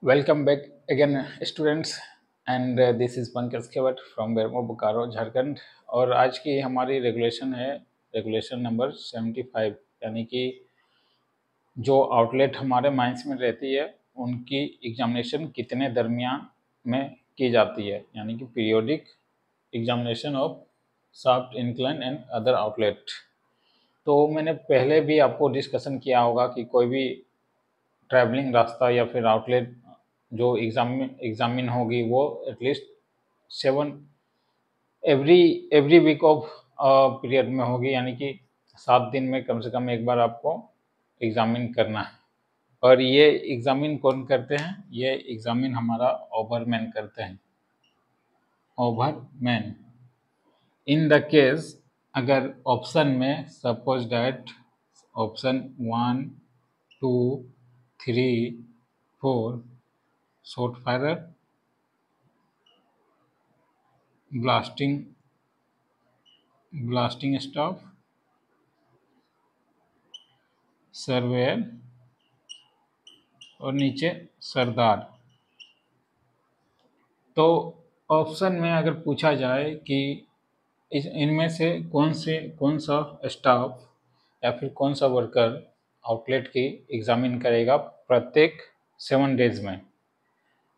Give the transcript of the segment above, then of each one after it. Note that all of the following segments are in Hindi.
Welcome back again, students. And this is Pankaj Khewat from Bermo Bokaro Jharkhand. और आज की हमारी रेगुलेशन है रेगुलेशन नंबर 75, यानी कि जो आउटलेट हमारे माइंस में रहती है उनकी एग्जामिनेशन कितने दरमियान में की जाती है, यानी कि periodic examination of shaft, incline and other outlet. तो मैंने पहले भी आपको डिस्कशन किया होगा कि कोई भी ट्रैवलिंग रास्ता या फिर आउटलेट जो एग्जामिन होगी वो at least 7 every week of period में होगी, यानी कि 7 दिन में कम से कम एक बार आपको एग्जामिन करना है। और ये एग्जामिन कौन करते हैं? ये एग्जामिन हमारा ओवरमैन करते हैं, ओवरमैन। इन द केस अगर ऑप्शन में suppose that option 1, 2, 3, 4 short firer, blasting staff, surveyor और नीचे सरदार। तो ऑप्शन में अगर पूछा जाए कि इनमें से कौन सा स्टाफ या फिर कौन सा वर्कर आउटलेट की एग्जामिन करेगा प्रत्येक 7 डेज में,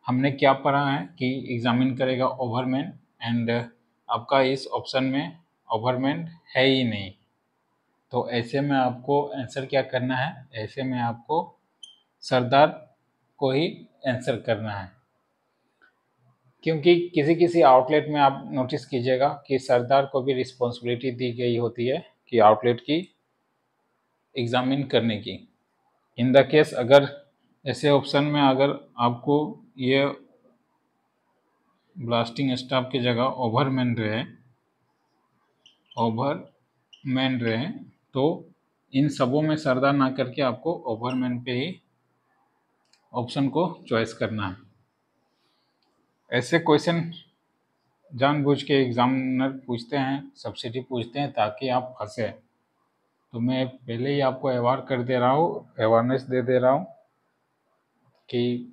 हमने क्या पढ़ा है कि एग्जामिन करेगा ओवरमैन। एंड आपका इस ऑप्शन में ओवरमैन है ही नहीं, तो ऐसे में आपको आंसर क्या करना है? ऐसे में आपको सरदार को ही आंसर करना है, क्योंकि किसी किसी आउटलेट में आप नोटिस कीजिएगा कि सरदार को भी रिस्पॉन्सिबिलिटी दी गई होती है कि आउटलेट की एग्जामिन करने की। इन द केस अगर ऐसे ऑप्शन में अगर आपको ये ब्लास्टिंग स्टाफ की जगह ओवरमैन रहे तो इन सबों में सरदार ना करके आपको ओवरमैन पे ही ऑप्शन को चॉइस करना है। ऐसे क्वेश्चन जानबूझ के एग्जामिनर पूछते हैं, सब्सिडी पूछते हैं ताकि आप फंसे। तो मैं पहले ही आपको अवेयरनेस दे रहा हूँ कि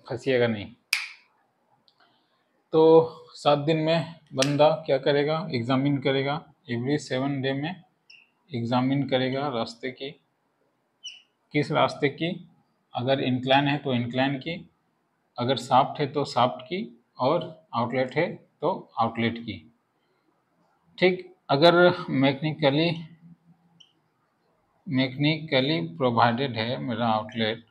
फंसिएगा नहीं। तो 7 दिन में बंदा क्या करेगा? एग्जामिन करेगा। एवरी 7 डे में एग्जामिन करेगा रास्ते की। किस रास्ते की? अगर इंक्लाइन है तो इंक्लाइन की, अगर शाफ्ट है तो शाफ्ट की, और आउटलेट है तो आउटलेट की। ठीक, अगर मैकेनिकली प्रोवाइडेड है मेरा आउटलेट,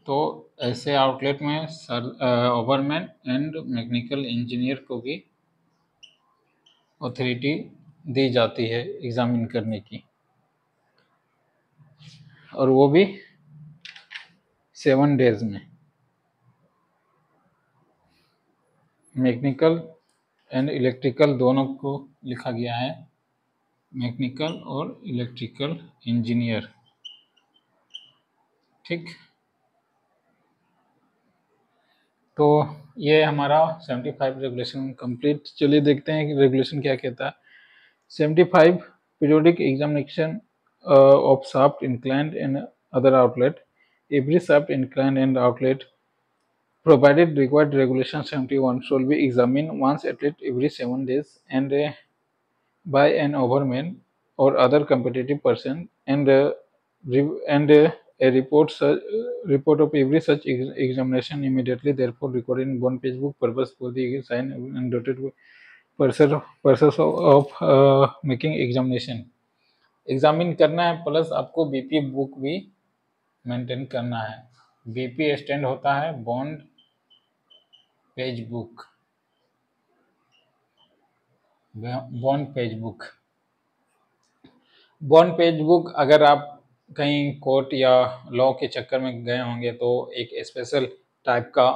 तो ऐसे आउटलेट में ओवरमैन एंड मैकेनिकल इंजीनियर को भी अथॉरिटी दी जाती है एग्जामिन करने की, और वो भी 7 डेज में। मैकेनिकल एंड इलेक्ट्रिकल दोनों को लिखा गया है, मैकेनिकल और इलेक्ट्रिकल इंजीनियर। ठीक, तो ये हमारा 75 रेगुलेशन कंप्लीट। चलिए देखते हैं कि रेगुलेशन क्या कहता है। 75 periodic examination of shaft, inclined and other outlet. Every shaft, inclined and outlet provided required regulation 71 should be examined once at least every 7 days and by an overman or other competitive person, and a report of every such examination immediately therefore recorded in one page book purpose for the sign and dotted purpose of making examination। Examine करना है, प्लस आपको बीपी बुक भी मेंटेन करना है। बीपी स्टैंड होता है bond page book, bond page book अगर आप कहीं कोर्ट या लॉ के चक्कर में गए होंगे तो एक स्पेशल टाइप का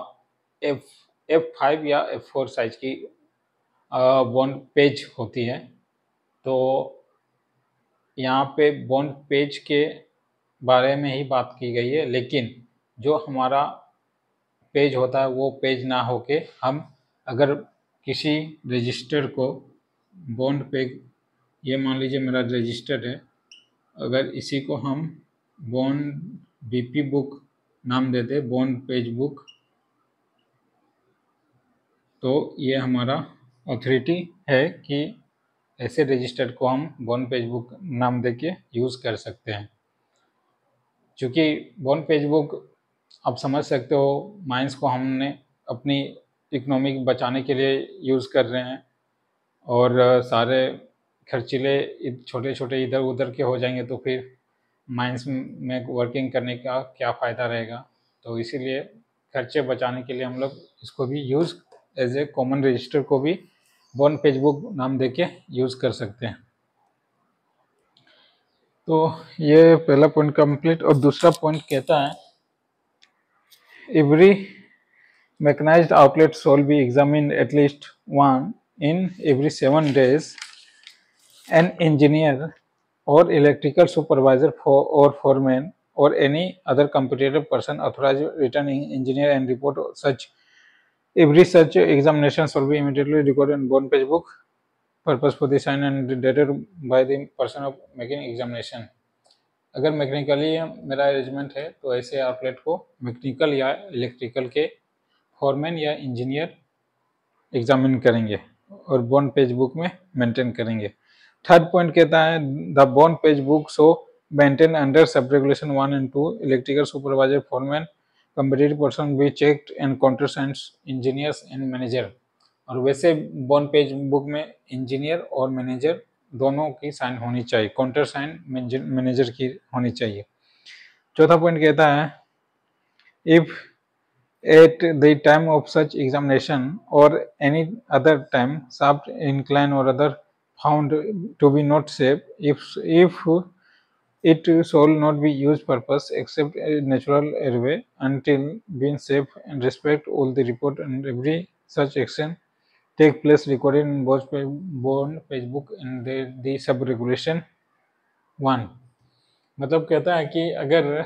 F5 या F4 साइज की बॉन्ड पेज होती है। तो यहाँ पे बॉन्ड पेज के बारे में ही बात की गई है, लेकिन जो हमारा पेज होता है वो पेज ना होके हम अगर किसी रजिस्टर को बॉन्ड पेज, ये मान लीजिए मेरा रजिस्टर्ड है, अगर इसी को हम बॉन्ड बीपी बुक नाम देते बॉन्ड पेज बुक। तो ये हमारा अथॉरिटी है कि ऐसे रजिस्टर को हम बॉन्ड पेज बुक नाम देके यूज़ कर सकते हैं। क्योंकि बॉन्ड पेज बुक आप समझ सकते हो, माइंस को हमने अपनी इकोनॉमिक बचाने के लिए यूज़ कर रहे हैं, और सारे खर्चीले छोटे छोटे इधर उधर के हो जाएंगे तो फिर माइंस में वर्किंग करने का क्या फ़ायदा रहेगा। तो इसीलिए खर्चे बचाने के लिए हम लोग इसको भी use as a common register को भी बॉन्ड पेज बुक नाम देके यूज़ कर सकते हैं। तो ये पहला पॉइंट कंप्लीट। और दूसरा पॉइंट कहता है every mechanised outlet shall be examined at least one in every 7 days। An engineer or electrical supervisor or foreman or any other competitive person authorized returning engineer and report every such examination shall be immediately recorded in bond page book purpose for the sign and dated by the person of making examination। अगर मैकेनिकली मेरा अरेंजमेंट है तो ऐसे आउटलेट को मैकेनिकल या इलेक्ट्रिकल के फॉरमैन या इंजीनियर एग्जामिन करेंगे और बॉन्ड पेज बुक में मेंटेन करेंगे। थर्ड पॉइंट कहता है the bond page book so maintain under sub regulation 1 and 2 electrical supervisor foreman competitive person be checked and counter science engineers and manager. और वैसे बॉन्ड पेज बुक में इंजीनियर और मैनेजर दोनों की साइन होनी चाहिए, काउंटर साइन मैनेजर की होनी चाहिए। चौथा पॉइंट कहता है if at the time of such examination or any other time shaft incline or other found to be not safe, if it shall not be used purpose except a natural airway until being safe and respect all the report and every such action take place recorded in bond page book and the sub regulation 1। मतलब कहता है कि अगर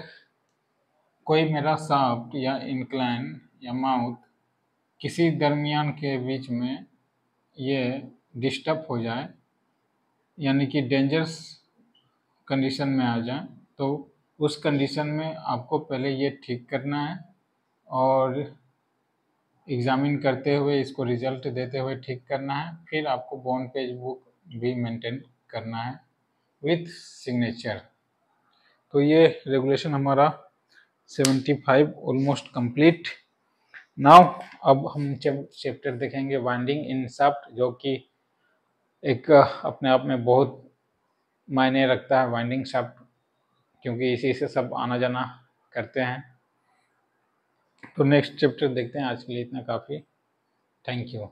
कोई मेरा शाफ्ट या इंक्लाइन या माउथ किसी दरमियान के बीच में ये डिस्टर्ब हो जाए, यानी कि डेंजरस कंडीशन में आ जाए, तो उस कंडीशन में आपको पहले ये ठीक करना है और एग्जामिन करते हुए इसको रिजल्ट देते हुए ठीक करना है। फिर आपको बॉन्ड पेज बुक भी मेंटेन करना है विथ सिग्नेचर। तो ये रेगुलेशन हमारा 75 ऑलमोस्ट कंप्लीट। नाउ अब हम चैप्टर देखेंगे वाइंडिंग इन शाफ्ट, जो कि एक अपने आप में बहुत मायने रखता है वाइंडिंग शाफ्ट, क्योंकि इसी से सब आना जाना करते हैं। तो नेक्स्ट चैप्टर देखते हैं। आज के लिए इतना काफ़ी। Thank you.